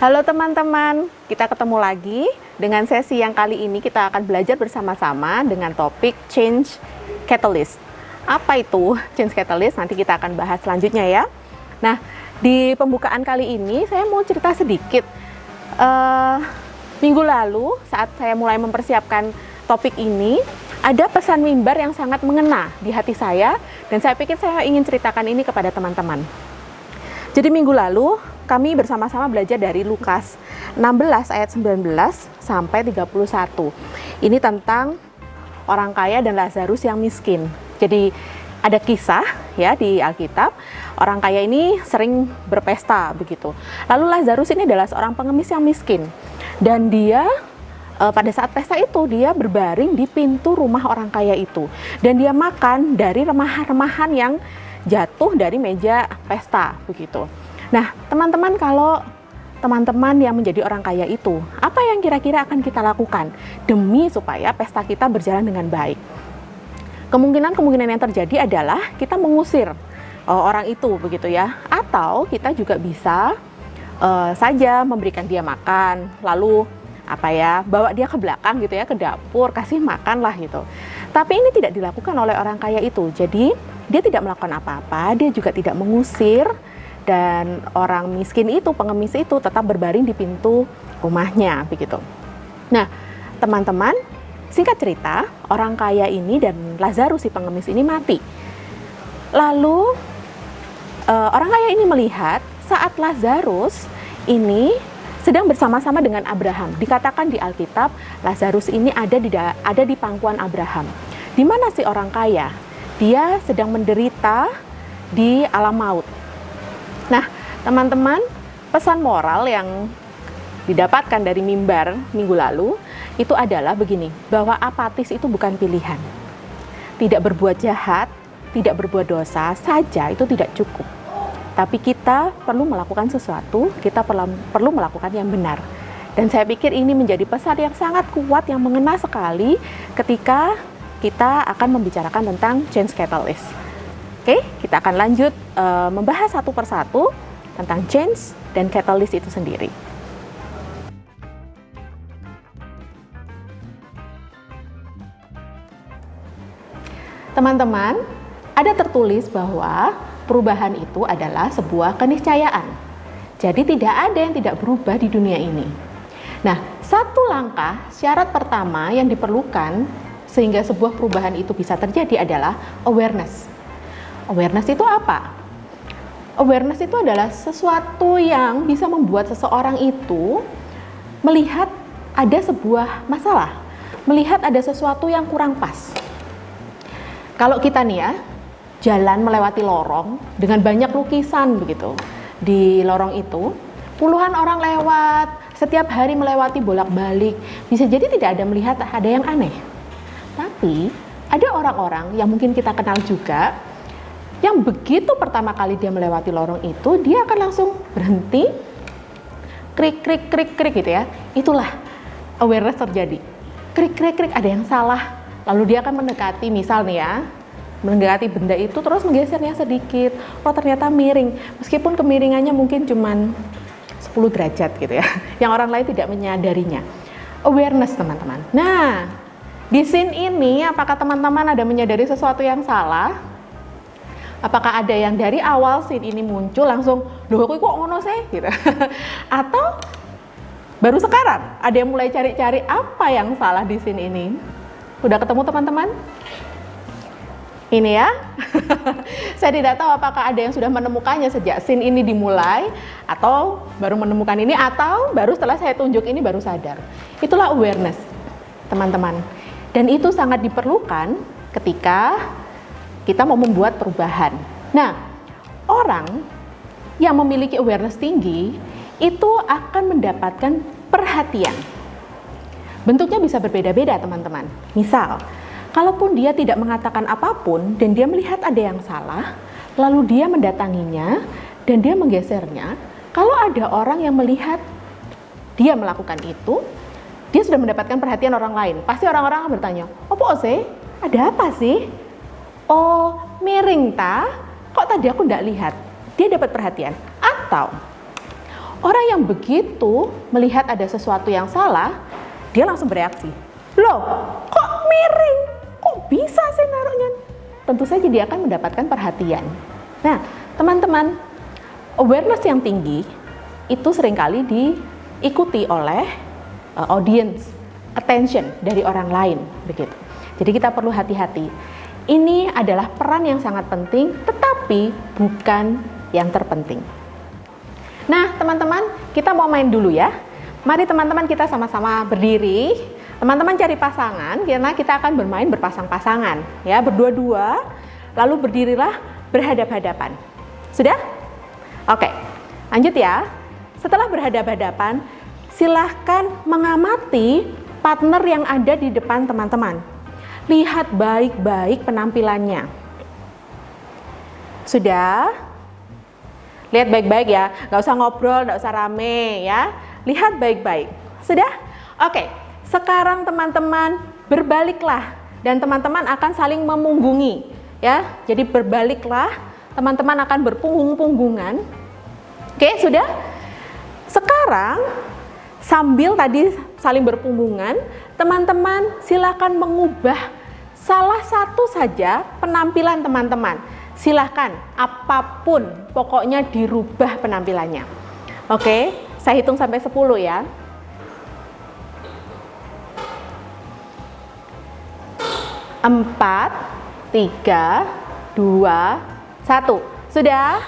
Halo teman-teman, kita ketemu lagi dengan sesi yang kali ini kita akan belajar bersama-sama dengan topik Change Catalyst. Apa itu Change Catalyst? Nanti kita akan bahas selanjutnya ya. Nah, di pembukaan kali ini saya mau cerita sedikit. Minggu lalu saat saya mulai mempersiapkan topik ini, ada pesan mimbar yang sangat mengena di hati saya dan saya pikir saya ingin ceritakan ini kepada teman-teman. Jadi minggu lalu kami bersama-sama belajar dari Lukas 16 ayat 19 sampai 31. Ini tentang orang kaya dan Lazarus yang miskin. Jadi ada kisah ya di Alkitab, orang kaya ini sering berpesta begitu. Lalu Lazarus ini adalah seorang pengemis yang miskin. Dan dia pada saat pesta itu dia berbaring di pintu rumah orang kaya itu. Dan dia makan dari remahan-remahan yang jatuh dari meja pesta begitu. Nah, teman-teman, kalau teman-teman yang menjadi orang kaya itu, apa yang kira-kira akan kita lakukan demi supaya pesta kita berjalan dengan baik? Kemungkinan yang terjadi adalah kita mengusir orang itu begitu ya, atau kita juga bisa saja memberikan dia makan, lalu bawa dia ke belakang gitu ya, ke dapur, kasih makan lah gitu. Tapi ini tidak dilakukan oleh orang kaya itu. Jadi dia tidak melakukan apa-apa, dia juga tidak mengusir, dan orang miskin itu, pengemis itu tetap berbaring di pintu rumahnya begitu. Nah, teman-teman, singkat cerita, orang kaya ini dan Lazarus si pengemis ini mati. Lalu orang kaya ini melihat saat Lazarus ini sedang bersama-sama dengan Abraham. Dikatakan di Alkitab, Lazarus ini ada di pangkuan Abraham. Di mana si orang kaya? Dia sedang menderita di alam maut. Nah, teman-teman, pesan moral yang didapatkan dari mimbar minggu lalu itu adalah begini, bahwa apatis itu bukan pilihan. Tidak berbuat jahat, tidak berbuat dosa saja itu tidak cukup. Tapi kita perlu melakukan sesuatu, kita perlu melakukan yang benar. Dan saya pikir ini menjadi pesan yang sangat kuat, yang mengena sekali ketika kita akan membicarakan tentang Change Catalyst. Oke, kita akan lanjut membahas satu persatu tentang change dan catalyst itu sendiri. Teman-teman, ada tertulis bahwa perubahan itu adalah sebuah keniscayaan. Jadi tidak ada yang tidak berubah di dunia ini. Nah, satu langkah syarat pertama yang diperlukan sehingga sebuah perubahan itu bisa terjadi adalah awareness. Awareness itu apa? Awareness itu adalah sesuatu yang bisa membuat seseorang itu melihat ada sebuah masalah, melihat ada sesuatu yang kurang pas. Kalau kita nih ya, jalan melewati lorong dengan banyak lukisan begitu. Di lorong itu, puluhan orang lewat, setiap hari melewati bolak-balik. Bisa jadi tidak ada melihat ada yang aneh. Tapi ada orang-orang yang mungkin kita kenal juga, yang begitu pertama kali dia melewati lorong itu, dia akan langsung berhenti, krik krik krik krik gitu ya. Itulah awareness terjadi. Krik krik krik, ada yang salah. Lalu dia akan mendekati, misal nih ya, mendekati benda itu terus menggesernya sedikit. Oh, ternyata miring. Meskipun kemiringannya mungkin cuman 10 derajat gitu ya. Yang orang lain tidak menyadarinya. Awareness, teman-teman. Nah, di scene ini apakah teman-teman ada menyadari sesuatu yang salah? Apakah ada yang dari awal scene ini muncul langsung, loh kok ngono sih gitu. Atau baru sekarang ada yang mulai cari-cari apa yang salah di scene ini? Udah ketemu teman-teman? Ini ya. Saya tidak tahu apakah ada yang sudah menemukannya sejak scene ini dimulai, atau baru menemukan ini, atau baru setelah saya tunjuk ini baru sadar. Itulah awareness, teman-teman. Dan itu sangat diperlukan ketika kita mau membuat perubahan. Nah, orang yang memiliki awareness tinggi itu akan mendapatkan perhatian. Bentuknya bisa berbeda-beda, teman-teman. Misal, kalaupun dia tidak mengatakan apapun dan dia melihat ada yang salah, lalu dia mendatanginya dan dia menggesernya, kalau ada orang yang melihat dia melakukan itu, dia sudah mendapatkan perhatian orang lain. Pasti orang-orang akan bertanya, "Apa sih? Ada apa sih? Oh, miring ta? Kok tadi aku nggak lihat?" Dia dapat perhatian. Atau Orang yang begitu melihat ada sesuatu yang salah, dia langsung bereaksi. Loh, kok miring? Kok bisa sih naruhnya? Tentu saja dia akan mendapatkan perhatian. Nah, teman-teman, awareness yang tinggi itu seringkali diikuti oleh audience, attention dari orang lain, begitu. Jadi kita perlu hati-hati. Ini adalah peran yang sangat penting, tetapi bukan yang terpenting. Nah, teman-teman, kita mau main dulu ya. Mari teman-teman kita sama-sama berdiri. Teman-teman cari pasangan, karena kita akan bermain berpasang-pasangan, ya, berdua-dua. Lalu berdirilah berhadap-hadapan. Sudah? Oke, lanjut ya. Setelah berhadap-hadapan, silahkan mengamati partner yang ada di depan teman-teman. Lihat baik-baik penampilannya. Sudah? Lihat baik-baik ya, nggak usah ngobrol, nggak usah rame ya. Lihat baik-baik. Sudah? Oke, sekarang teman-teman berbaliklah dan teman-teman akan saling memunggungi ya. Jadi berbaliklah, teman-teman akan berpunggung-punggungan. Oke, sudah? Sekarang sambil tadi saling berpunggungan, teman-teman silakan mengubah salah satu saja penampilan teman-teman. Silakan, apapun, pokoknya dirubah penampilannya. Oke, saya hitung sampai 10 ya. 4, 3, 2, 1. Sudah?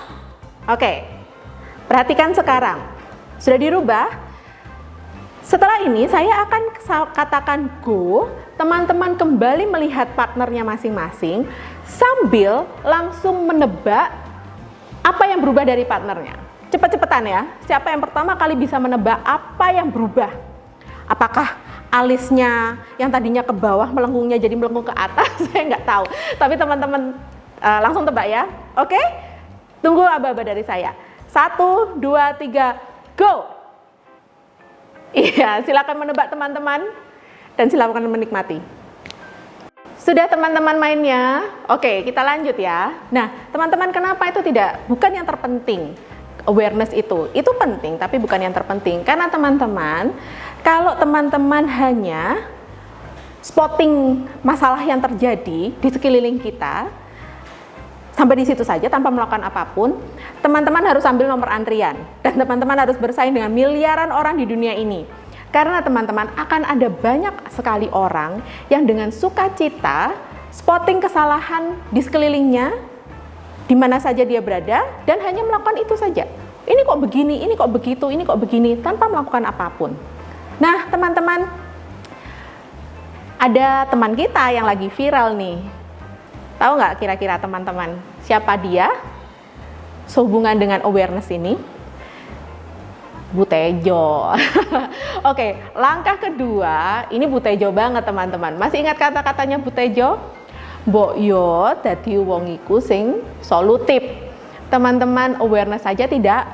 Oke. Perhatikan sekarang. Sudah dirubah? Setelah ini saya akan katakan go, teman-teman kembali melihat partnernya masing-masing sambil langsung menebak apa yang berubah dari partnernya. Cepet-cepetan ya, siapa yang pertama kali bisa menebak apa yang berubah? Apakah alisnya yang tadinya ke bawah melengkungnya jadi melengkung ke atas? Saya nggak tahu, tapi teman-teman langsung tebak ya. Oke? Tunggu aba-aba dari saya. 1, 2, 3, go! Iya, silakan menebak teman-teman dan silakan menikmati. Sudah teman-teman mainnya? Oke, kita lanjut ya. Nah, teman-teman kenapa itu bukan yang terpenting? Awareness itu penting tapi bukan yang terpenting. Karena teman-teman, kalau teman-teman hanya spotting masalah yang terjadi di sekeliling kita, sampai di situ saja tanpa melakukan apapun, teman-teman harus ambil nomor antrian dan teman-teman harus bersaing dengan miliaran orang di dunia ini. Karena teman-teman akan ada banyak sekali orang yang dengan sukacita spotting kesalahan di sekelilingnya, di mana saja dia berada, dan hanya melakukan itu saja. Ini kok begini, ini kok begitu, ini kok begini, tanpa melakukan apapun. Nah, teman-teman, ada teman kita yang lagi viral nih. Tahu nggak kira-kira teman-teman siapa dia? Sehubungan dengan awareness ini, Bu Tejo. Oke, langkah kedua, ini Bu Tejo banget teman-teman. Masih ingat kata-katanya Bu Tejo? Mbok yo dadi wong iku sing solutif. Teman-teman, awareness saja tidak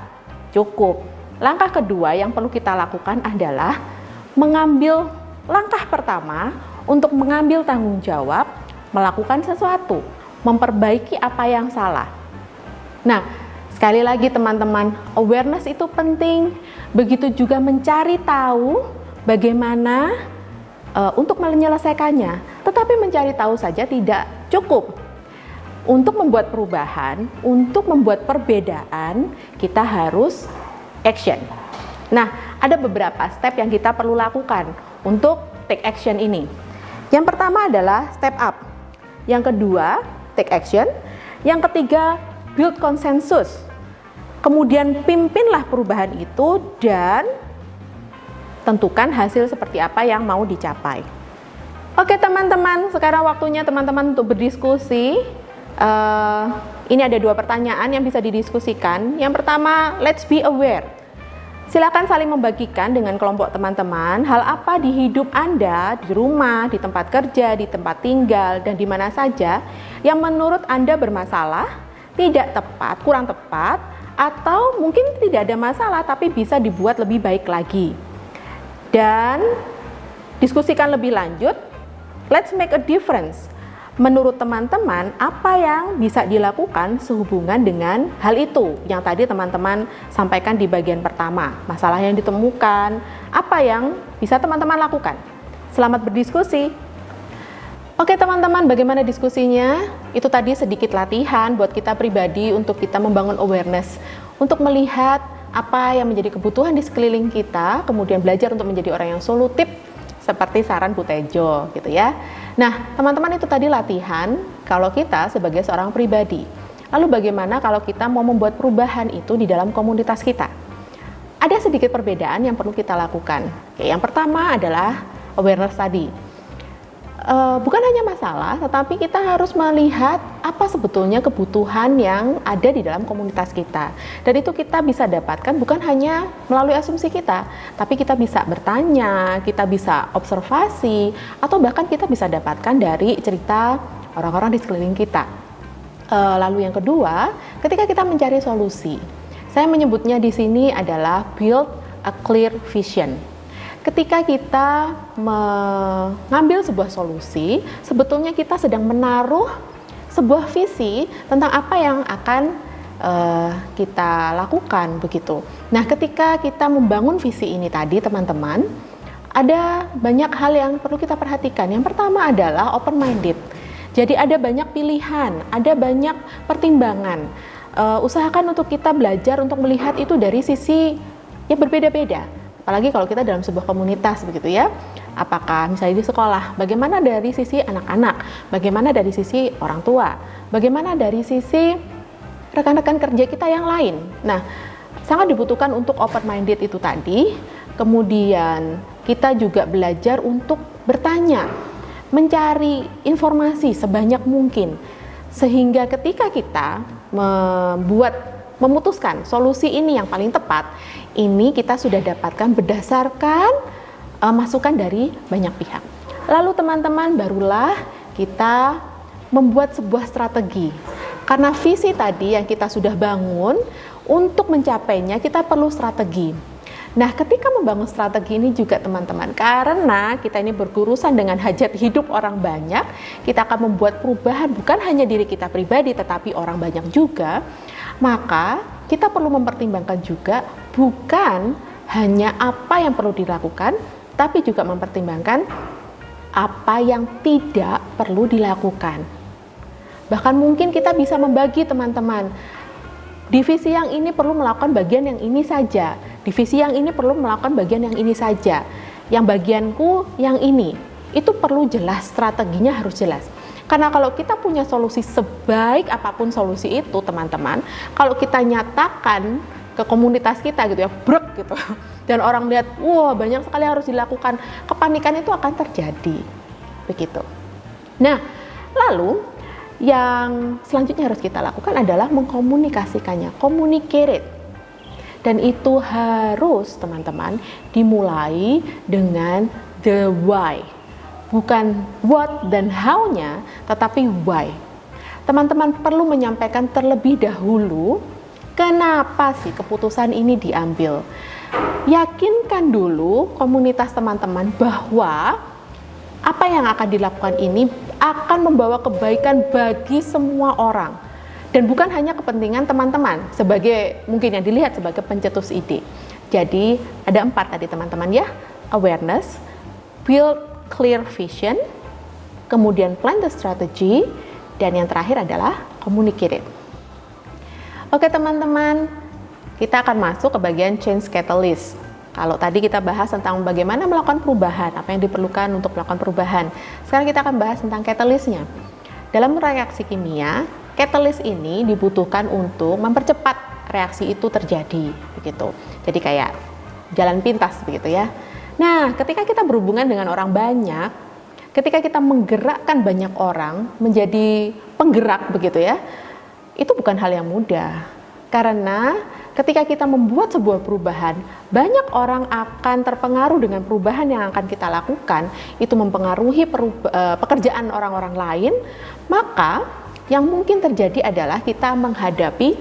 cukup. Langkah kedua yang perlu kita lakukan adalah mengambil langkah pertama untuk mengambil tanggung jawab, melakukan sesuatu, memperbaiki apa yang salah. Nah, sekali lagi teman-teman, awareness itu penting. Begitu juga mencari tahu bagaimana untuk menyelesaikannya. Tetapi mencari tahu saja tidak cukup. Untuk membuat perubahan, untuk membuat perbedaan, kita harus action. Nah, ada beberapa step yang kita perlu lakukan untuk take action ini. Yang pertama adalah step up. Yang kedua, take action. Yang ketiga, build konsensus. Kemudian pimpinlah perubahan itu dan tentukan hasil seperti apa yang mau dicapai. Oke teman-teman, sekarang waktunya teman-teman untuk berdiskusi. Ini ada 2 pertanyaan yang bisa didiskusikan. Yang pertama, let's be aware. Silakan saling membagikan dengan kelompok teman-teman hal apa di hidup Anda, di rumah, di tempat kerja, di tempat tinggal, dan di mana saja yang menurut Anda bermasalah, tidak tepat, kurang tepat, atau mungkin tidak ada masalah tapi bisa dibuat lebih baik lagi. Dan diskusikan lebih lanjut, let's make a difference. menurut teman-teman apa yang bisa dilakukan sehubungan dengan hal itu yang tadi teman-teman sampaikan di bagian pertama, masalah yang ditemukan, apa yang bisa teman-teman lakukan. Selamat berdiskusi. Oke teman-teman, bagaimana diskusinya? Itu tadi sedikit latihan buat kita pribadi untuk kita membangun awareness, untuk melihat apa yang menjadi kebutuhan di sekeliling kita, kemudian belajar untuk menjadi orang yang solutif seperti saran Bu Tejo gitu ya. Nah, teman-teman itu tadi latihan kalau kita sebagai seorang pribadi. Lalu bagaimana kalau kita mau membuat perubahan itu di dalam komunitas kita? Ada sedikit perbedaan yang perlu kita lakukan. Oke, yang pertama adalah awareness tadi. Bukan hanya masalah, tetapi kita harus melihat apa sebetulnya kebutuhan yang ada di dalam komunitas kita. Dan itu kita bisa dapatkan bukan hanya melalui asumsi kita, tapi kita bisa bertanya, kita bisa observasi, atau bahkan kita bisa dapatkan dari cerita orang-orang di sekeliling kita. Lalu yang kedua, ketika kita mencari solusi, saya menyebutnya di sini adalah build a clear vision. Ketika kita mengambil sebuah solusi, sebetulnya kita sedang menaruh sebuah visi tentang apa yang akan kita lakukan begitu. Nah, ketika kita membangun visi ini tadi, teman-teman, ada banyak hal yang perlu kita perhatikan. Yang pertama adalah open-minded. Jadi ada banyak pilihan, ada banyak pertimbangan. Usahakan untuk kita belajar untuk melihat itu dari sisi yang berbeda-beda. Apalagi kalau kita dalam sebuah komunitas begitu ya. Apakah misalnya di sekolah, bagaimana dari sisi anak-anak, bagaimana dari sisi orang tua, bagaimana dari sisi rekan-rekan kerja kita yang lain. Nah, sangat dibutuhkan untuk open-minded itu tadi. Kemudian kita juga belajar untuk bertanya, mencari informasi sebanyak mungkin. Sehingga ketika kita memutuskan solusi ini yang paling tepat, ini kita sudah dapatkan berdasarkan masukan dari banyak pihak. Lalu teman-teman, barulah kita membuat sebuah strategi. Karena visi tadi yang kita sudah bangun, untuk mencapainya kita perlu strategi. Nah, ketika membangun strategi ini juga teman-teman, karena kita ini berurusan dengan hajat hidup orang banyak, kita akan membuat perubahan bukan hanya diri kita pribadi, tetapi orang banyak juga, maka kita perlu mempertimbangkan juga bukan hanya apa yang perlu dilakukan, tapi juga mempertimbangkan apa yang tidak perlu dilakukan. Bahkan mungkin kita bisa membagi teman-teman, divisi yang ini perlu melakukan bagian yang ini saja, divisi yang ini perlu melakukan bagian yang ini saja, yang bagianku yang ini, itu perlu jelas, strateginya harus jelas. Karena kalau kita punya solusi sebaik apapun solusi itu teman-teman, kalau kita nyatakan ke komunitas kita gitu ya, brek gitu, dan orang lihat, wah banyak sekali harus dilakukan, kepanikan itu akan terjadi, begitu. Nah, lalu yang selanjutnya harus kita lakukan adalah mengkomunikasikannya, communicate it. Dan itu harus teman-teman dimulai dengan the why. Bukan what dan how-nya, tetapi why. Teman-teman perlu menyampaikan terlebih dahulu kenapa sih keputusan ini diambil. Yakinkan dulu komunitas teman-teman bahwa apa yang akan dilakukan ini akan membawa kebaikan bagi semua orang. Dan bukan hanya kepentingan teman-teman, sebagai mungkin yang dilihat sebagai pencetus ide. Jadi ada 4 tadi teman-teman ya, awareness, build clear vision, kemudian plan the strategy, dan yang terakhir adalah communicate it. Oke teman-teman, kita akan masuk ke bagian change catalyst. Kalau tadi kita bahas tentang bagaimana melakukan perubahan, apa yang diperlukan untuk melakukan perubahan. Sekarang kita akan bahas tentang catalystnya. Dalam reaksi kimia, catalyst ini dibutuhkan untuk mempercepat reaksi itu terjadi, begitu. Jadi kayak jalan pintas begitu ya. Nah, ketika kita berhubungan dengan orang banyak, ketika kita menggerakkan banyak orang menjadi penggerak begitu ya, itu bukan hal yang mudah. Karena ketika kita membuat sebuah perubahan, banyak orang akan terpengaruh dengan perubahan yang akan kita lakukan, itu mempengaruhi pekerjaan orang-orang lain, maka yang mungkin terjadi adalah kita menghadapi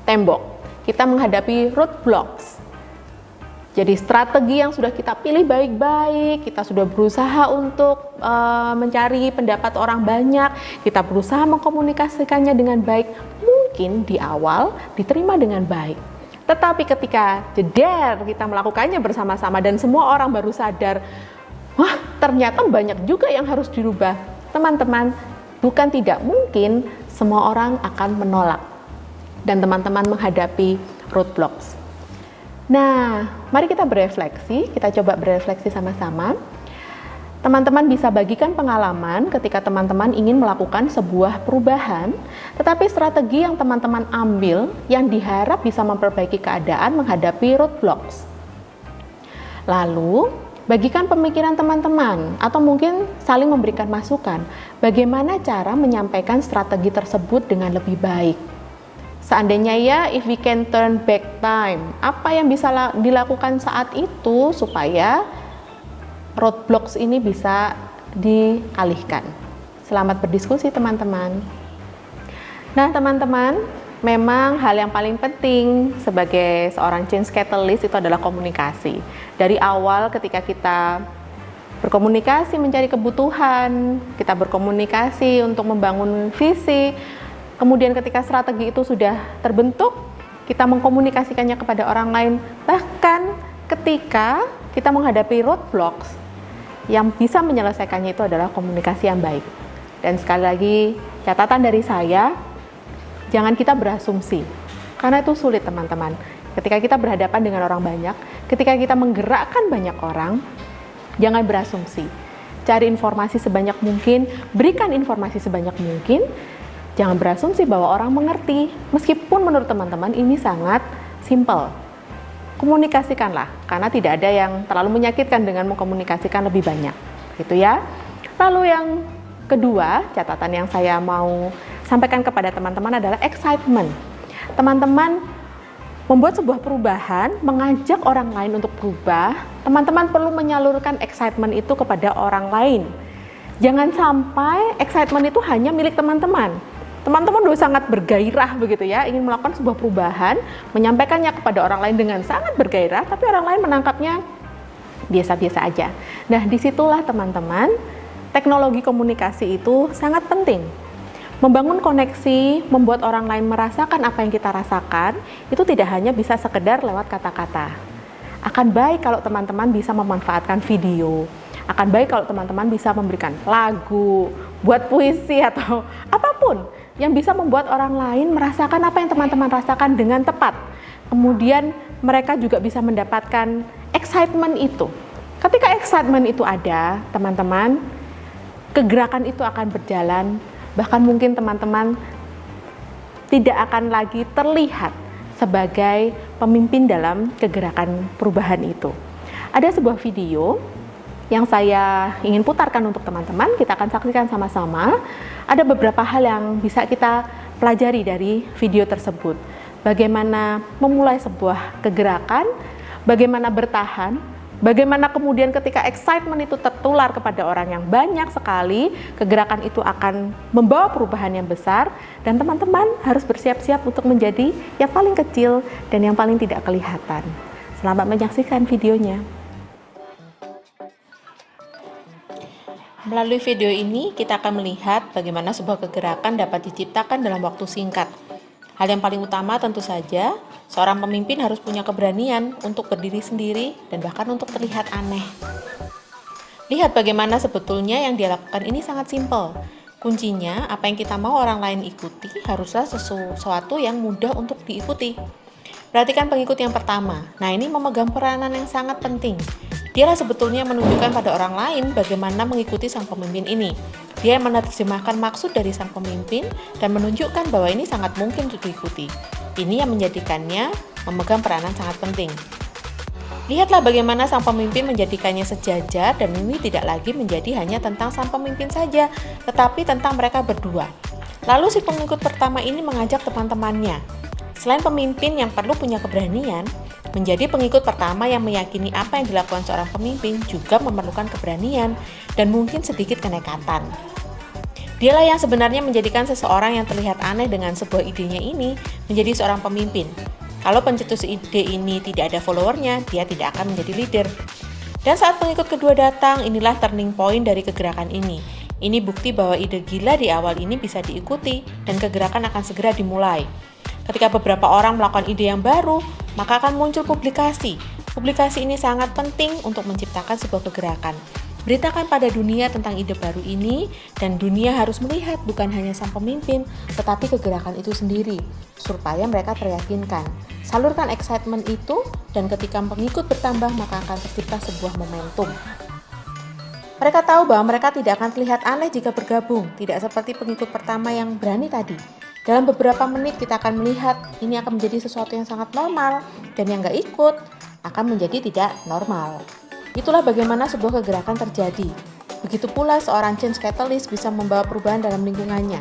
tembok, kita menghadapi roadblocks. Jadi strategi yang sudah kita pilih baik-baik, kita sudah berusaha untuk mencari pendapat orang banyak, kita berusaha mengkomunikasikannya dengan baik, mungkin di awal diterima dengan baik. Tetapi ketika jeder kita melakukannya bersama-sama dan semua orang baru sadar, wah ternyata banyak juga yang harus dirubah. Teman-teman, bukan tidak mungkin semua orang akan menolak dan teman-teman menghadapi roadblocks. Nah, mari kita berefleksi, kita coba berefleksi sama-sama. Teman-teman bisa bagikan pengalaman ketika teman-teman ingin melakukan sebuah perubahan, tetapi strategi yang teman-teman ambil yang diharap bisa memperbaiki keadaan menghadapi roadblocks. Lalu, bagikan pemikiran teman-teman atau mungkin saling memberikan masukan bagaimana cara menyampaikan strategi tersebut dengan lebih baik. Seandainya ya, if we can turn back time, apa yang bisa dilakukan saat itu supaya roadblocks ini bisa dialihkan. Selamat berdiskusi teman-teman. Nah teman-teman, memang hal yang paling penting sebagai seorang change catalyst itu adalah komunikasi. Dari awal ketika kita berkomunikasi mencari kebutuhan, kita berkomunikasi untuk membangun visi, kemudian ketika strategi itu sudah terbentuk, kita mengkomunikasikannya kepada orang lain. Bahkan ketika kita menghadapi roadblocks, yang bisa menyelesaikannya itu adalah komunikasi yang baik. Dan sekali lagi, catatan dari saya, jangan kita berasumsi. Karena itu sulit teman-teman. Ketika kita berhadapan dengan orang banyak, ketika kita menggerakkan banyak orang, jangan berasumsi. Cari informasi sebanyak mungkin, berikan informasi sebanyak mungkin. Jangan berasumsi bahwa orang mengerti, meskipun menurut teman-teman ini sangat simple. Komunikasikanlah, karena tidak ada yang terlalu menyakitkan dengan mengkomunikasikan lebih banyak. Gitu ya. Lalu yang kedua, catatan yang saya mau sampaikan kepada teman-teman adalah excitement. Teman-teman membuat sebuah perubahan, mengajak orang lain untuk berubah, teman-teman perlu menyalurkan excitement itu kepada orang lain. Jangan sampai excitement itu hanya milik teman-teman. Teman-teman udah sangat bergairah begitu ya, ingin melakukan sebuah perubahan, menyampaikannya kepada orang lain dengan sangat bergairah, tapi orang lain menangkapnya biasa-biasa aja. Nah, disitulah teman-teman, teknologi komunikasi itu sangat penting. Membangun koneksi, membuat orang lain merasakan apa yang kita rasakan, itu tidak hanya bisa sekedar lewat kata-kata. Akan baik kalau teman-teman bisa memanfaatkan video, akan baik kalau teman-teman bisa memberikan lagu, buat puisi atau apapun yang bisa membuat orang lain merasakan apa yang teman-teman rasakan dengan tepat. Kemudian mereka juga bisa mendapatkan excitement itu. Ketika excitement itu ada, teman-teman, kegerakan itu akan berjalan, bahkan mungkin teman-teman tidak akan lagi terlihat sebagai pemimpin dalam kegerakan perubahan itu. Ada sebuah video yang saya ingin putarkan untuk teman-teman, kita akan saksikan sama-sama. Ada beberapa hal yang bisa kita pelajari dari video tersebut. Bagaimana memulai sebuah kegerakan, bagaimana bertahan, bagaimana kemudian ketika excitement itu tertular kepada orang yang banyak sekali, kegerakan itu akan membawa perubahan yang besar, dan teman-teman harus bersiap-siap untuk menjadi yang paling kecil dan yang paling tidak kelihatan. Selamat menyaksikan videonya. Melalui video ini, kita akan melihat bagaimana sebuah kegerakan dapat diciptakan dalam waktu singkat. Hal yang paling utama tentu saja, seorang pemimpin harus punya keberanian untuk berdiri sendiri dan bahkan untuk terlihat aneh. Lihat bagaimana sebetulnya yang dia lakukan ini sangat simpel. Kuncinya, apa yang kita mau orang lain ikuti haruslah sesuatu yang mudah untuk diikuti. Perhatikan pengikut yang pertama. Nah, ini memegang peranan yang sangat penting. Dialah sebetulnya menunjukkan pada orang lain bagaimana mengikuti sang pemimpin ini. Dia yang menerjemahkan maksud dari sang pemimpin dan menunjukkan bahwa ini sangat mungkin untuk diikuti. Ini yang menjadikannya memegang peranan sangat penting. Lihatlah bagaimana sang pemimpin menjadikannya sejajar, dan ini tidak lagi menjadi hanya tentang sang pemimpin saja, tetapi tentang mereka berdua. Lalu si pengikut pertama ini mengajak teman-temannya. Selain pemimpin yang perlu punya keberanian, menjadi pengikut pertama yang meyakini apa yang dilakukan seorang pemimpin juga memerlukan keberanian dan mungkin sedikit kenekatan. Dialah yang sebenarnya menjadikan seseorang yang terlihat aneh dengan sebuah idenya ini menjadi seorang pemimpin. Kalau pencetus ide ini tidak ada followernya, dia tidak akan menjadi leader. Dan saat pengikut kedua datang, inilah turning point dari kegerakan ini. Ini bukti bahwa ide gila di awal ini bisa diikuti dan kegerakan akan segera dimulai. Ketika beberapa orang melakukan ide yang baru, maka akan muncul publikasi. Publikasi ini sangat penting untuk menciptakan sebuah kegerakan. Beritakan pada dunia tentang ide baru ini, dan dunia harus melihat bukan hanya sang pemimpin, tetapi kegerakan itu sendiri, supaya mereka teryakinkan. Salurkan excitement itu, dan ketika pengikut bertambah, maka akan tercipta sebuah momentum. Mereka tahu bahwa mereka tidak akan terlihat aneh jika bergabung, tidak seperti pengikut pertama yang berani tadi. Dalam beberapa menit kita akan melihat ini akan menjadi sesuatu yang sangat normal, dan yang gak ikut akan menjadi tidak normal. Itulah bagaimana sebuah kegerakan terjadi. Begitu pula seorang change catalyst bisa membawa perubahan dalam lingkungannya.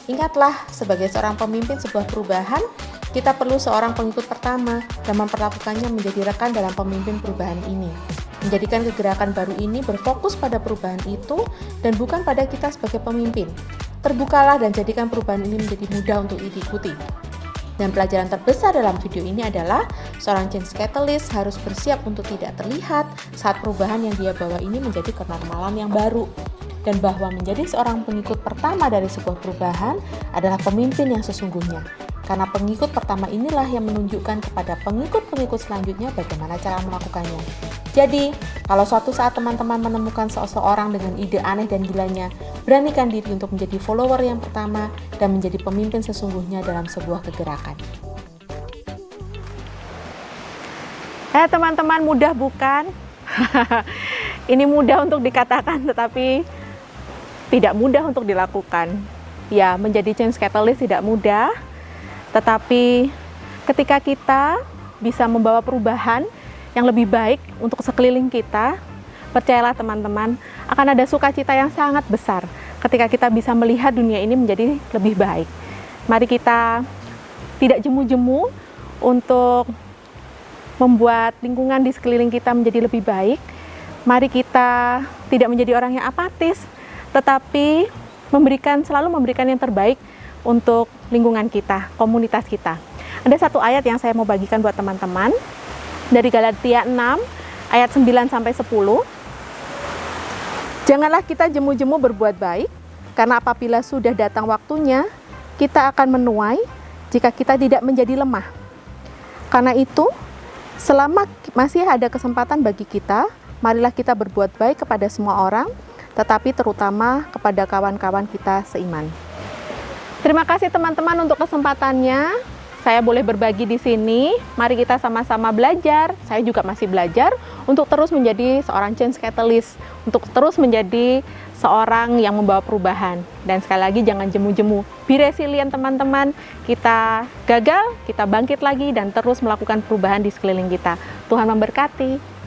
Ingatlah, sebagai seorang pemimpin sebuah perubahan, kita perlu seorang pengikut pertama dan memperlakukannya menjadi rekan dalam pemimpin perubahan ini. Menjadikan kegerakan baru ini berfokus pada perubahan itu dan bukan pada kita sebagai pemimpin. Terbukalah dan jadikan perubahan ini menjadi mudah untuk diikuti. Dan pelajaran terbesar dalam video ini adalah seorang change catalyst harus bersiap untuk tidak terlihat saat perubahan yang dia bawa ini menjadi kenormalan yang baru. Dan bahwa menjadi seorang pengikut pertama dari sebuah perubahan adalah pemimpin yang sesungguhnya. Karena pengikut pertama inilah yang menunjukkan kepada pengikut-pengikut selanjutnya bagaimana cara melakukannya. Jadi, kalau suatu saat teman-teman menemukan seseorang dengan ide aneh dan gilanya, beranikan diri untuk menjadi follower yang pertama dan menjadi pemimpin sesungguhnya dalam sebuah kegerakan. Teman-teman, mudah bukan? Ini mudah untuk dikatakan, tetapi tidak mudah untuk dilakukan. Ya, menjadi change catalyst tidak mudah, tetapi ketika kita bisa membawa perubahan yang lebih baik untuk sekeliling kita, percayalah teman-teman, akan ada sukacita yang sangat besar ketika kita bisa melihat dunia ini menjadi lebih baik. Mari kita tidak jemu-jemu untuk membuat lingkungan di sekeliling kita menjadi lebih baik. Mari kita tidak menjadi orang yang apatis, tetapi selalu memberikan yang terbaik untuk lingkungan kita, komunitas kita. Ada satu ayat yang saya mau bagikan buat teman-teman dari Galatia 6 ayat 9 sampai 10. Janganlah kita jemu-jemu berbuat baik, karena apabila sudah datang waktunya, kita akan menuai jika kita tidak menjadi lemah. Karena itu, selama masih ada kesempatan bagi kita, marilah kita berbuat baik kepada semua orang, tetapi terutama kepada kawan-kawan kita seiman. Terima kasih teman-teman untuk kesempatannya. Saya boleh berbagi di sini. Mari kita sama-sama belajar. Saya juga masih belajar untuk terus menjadi seorang change catalyst, untuk terus menjadi seorang yang membawa perubahan. Dan sekali lagi jangan jemu-jemu. Be resilient teman-teman. Kita gagal, kita bangkit lagi dan terus melakukan perubahan di sekeliling kita. Tuhan memberkati.